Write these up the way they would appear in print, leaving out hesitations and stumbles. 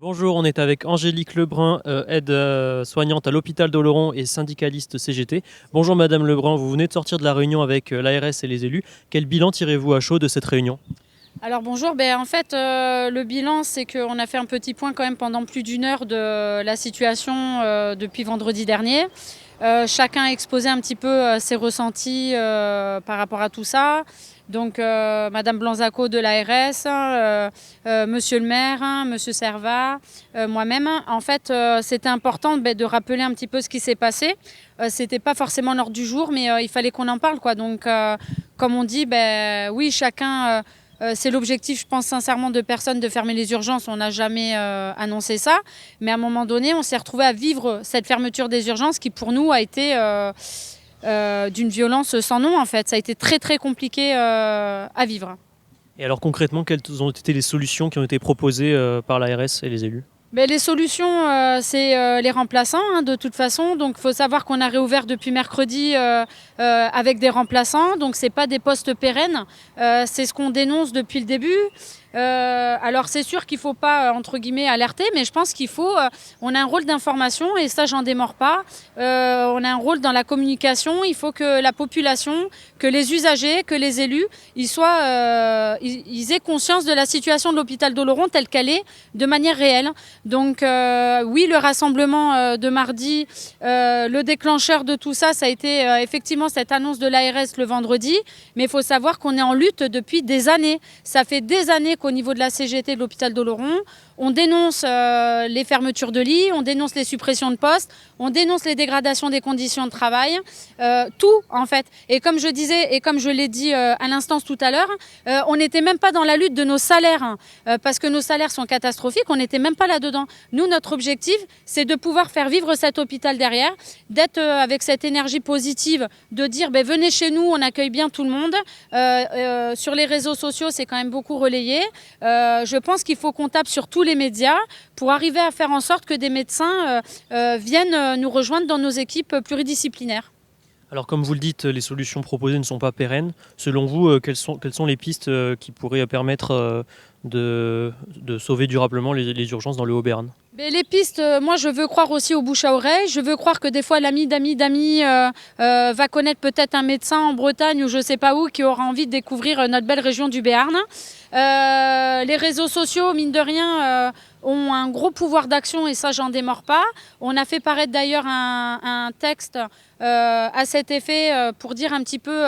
Bonjour, on est avec Angélique Lebrun, aide soignante à l'hôpital d'Oloron et syndicaliste CGT. Bonjour Madame Lebrun, vous venez de sortir de la réunion avec l'ARS et les élus. Quel bilan tirez-vous à chaud de cette réunion? Alors bonjour, le bilan c'est qu'on a fait un petit point quand même pendant plus d'une heure de la situation depuis vendredi dernier. Chacun a exposé un petit peu ses ressentis par rapport à tout ça. Donc Madame Blanzaco de l'ARS, Monsieur le maire, Monsieur Servat, moi-même. En fait, c'était important de rappeler un petit peu ce qui s'est passé. C'était pas forcément l'ordre du jour, mais il fallait qu'on en parle, quoi. Donc, comme on dit, oui, chacun. C'est l'objectif, je pense sincèrement, de personne de fermer les urgences. On n'a jamais annoncé ça. Mais à un moment donné, on s'est retrouvé à vivre cette fermeture des urgences qui, pour nous, a été d'une violence sans nom, en fait. Ça a été très, très compliqué à vivre. Et alors concrètement, quelles ont été les solutions qui ont été proposées par l'ARS et les élus? Les solutions, c'est les remplaçants, de toute façon. Donc, il faut savoir qu'on a réouvert depuis mercredi avec des remplaçants. Donc, ce n'est pas des postes pérennes. C'est ce qu'on dénonce depuis le début. Alors, c'est sûr qu'il ne faut pas, entre guillemets, alerter, mais je pense qu'il faut... on a un rôle d'information et ça, j'en démords pas. On a un rôle dans la communication. Il faut que la population, que les usagers, que les élus, ils aient conscience de la situation de l'hôpital d'Oloron telle qu'elle est, de manière réelle. Donc oui, le rassemblement de mardi, le déclencheur de tout ça, ça a été effectivement cette annonce de l'ARS le vendredi. Mais il faut savoir qu'on est en lutte depuis des années. Ça fait des années qu'au niveau de la CGT de l'hôpital d'Oloron, on dénonce les fermetures de lits, on dénonce les suppressions de postes, on dénonce les dégradations des conditions de travail, tout en fait. Et comme je disais, et comme je l'ai dit à l'instant tout à l'heure, on n'était même pas dans la lutte de nos salaires, parce que nos salaires sont catastrophiques, on n'était même pas là-dedans. Nous, notre objectif, c'est de pouvoir faire vivre cet hôpital derrière, d'être avec cette énergie positive, de dire venez chez nous, on accueille bien tout le monde. Sur les réseaux sociaux, c'est quand même beaucoup relayé. Je pense qu'il faut qu'on tape sur tous les médias pour arriver à faire en sorte que des médecins viennent nous rejoindre dans nos équipes pluridisciplinaires. Alors comme vous le dites, les solutions proposées ne sont pas pérennes. Selon vous, quelles sont les pistes qui pourraient permettre de sauver durablement les urgences dans le Haut-Béarn? Les pistes, moi je veux croire aussi au bouche à oreille. Je veux croire que des fois l'ami d'amis va connaître peut-être un médecin en Bretagne ou je sais pas où qui aura envie de découvrir notre belle région du Béarn. Les réseaux sociaux, mine de rien, ont un gros pouvoir d'action et ça j'en démords pas. On a fait paraître d'ailleurs un texte à cet effet pour dire un petit peu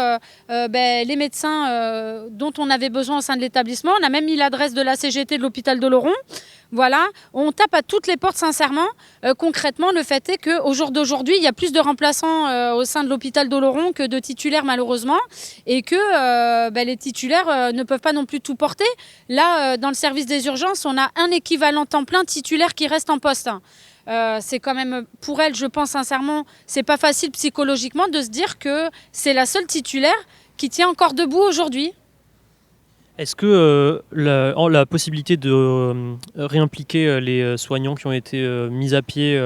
les médecins dont on avait besoin au sein de l'établissement. On a même mis l'adresse de la CGT de l'hôpital d'Oloron. Voilà, on tape à toutes les portes sincèrement. Concrètement, le fait est qu'au jour d'aujourd'hui, il y a plus de remplaçants au sein de l'hôpital d'Oloron que de titulaires malheureusement et que les titulaires ne peuvent pas non plus tout porter. Là, dans le service des urgences, on a un équivalent temps plein titulaire qui reste en poste. C'est quand même, pour elle, je pense sincèrement, c'est pas facile psychologiquement de se dire que c'est la seule titulaire qui tient encore debout aujourd'hui. Est-ce que la possibilité de réimpliquer les soignants qui ont été mis à pied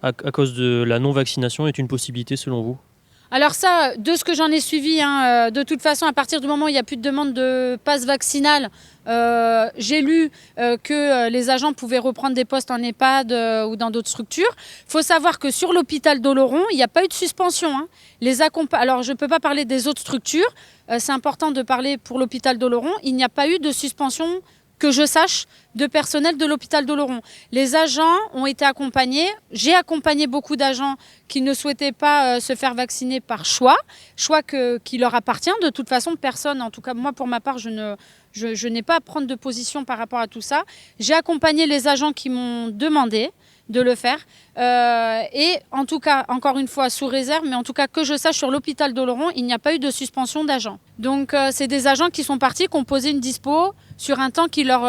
à cause de la non-vaccination est une possibilité selon vous? Alors ça, de ce que j'en ai suivi, de toute façon, à partir du moment où il n'y a plus de demande de passe vaccinal, j'ai lu que les agents pouvaient reprendre des postes en EHPAD ou dans d'autres structures. Il faut savoir que sur l'hôpital d'Oloron, il n'y a pas eu de suspension. Alors je ne peux pas parler des autres structures, c'est important de parler pour l'hôpital d'Oloron. Il n'y a pas eu de suspension que je sache, de personnel de l'hôpital d'Oloron. Les agents ont été accompagnés. J'ai accompagné beaucoup d'agents qui ne souhaitaient pas se faire vacciner par choix qui leur appartient. De toute façon, personne, en tout cas moi pour ma part, je n'ai pas à prendre de position par rapport à tout ça. J'ai accompagné les agents qui m'ont demandé de le faire. Et en tout cas, encore une fois, sous réserve, mais en tout cas que je sache, sur l'hôpital d'Oloron, il n'y a pas eu de suspension d'agents. Donc c'est des agents qui sont partis, qui ont posé une dispo sur un temps qui leur,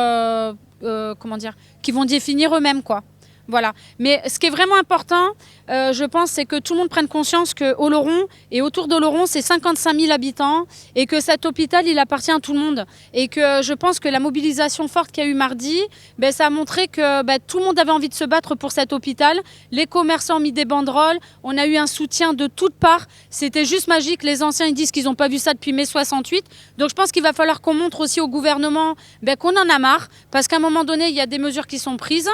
qui vont définir eux-mêmes, quoi. Voilà. Mais ce qui est vraiment important, je pense, c'est que tout le monde prenne conscience que Oloron et autour d'Oloron, c'est 55 000 habitants et que cet hôpital, il appartient à tout le monde. Et que je pense que la mobilisation forte qu'il y a eu mardi, ça a montré que tout le monde avait envie de se battre pour cet hôpital. Les commerçants ont mis des banderoles, on a eu un soutien de toutes parts. C'était juste magique. Les anciens, ils disent qu'ils n'ont pas vu ça depuis mai 68. Donc je pense qu'il va falloir qu'on montre aussi au gouvernement qu'on en a marre. Parce qu'à un moment donné, il y a des mesures qui sont prises.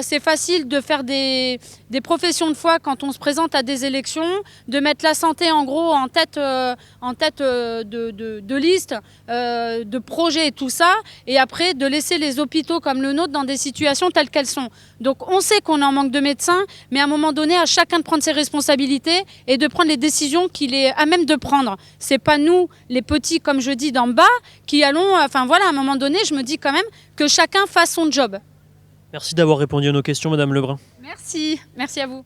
C'est facile de faire des professions de foi quand on se présente à des élections, de mettre la santé en gros en tête de liste, de projets et tout ça, et après de laisser les hôpitaux comme le nôtre dans des situations telles qu'elles sont. Donc on sait qu'on est en manque de médecins, mais à un moment donné, à chacun de prendre ses responsabilités et de prendre les décisions qu'il est à même de prendre. C'est pas nous, les petits, comme je dis, d'en bas, qui allons... Enfin voilà, à un moment donné, je me dis quand même que chacun fasse son job. Merci d'avoir répondu à nos questions, Madame Lebrun. Merci à vous.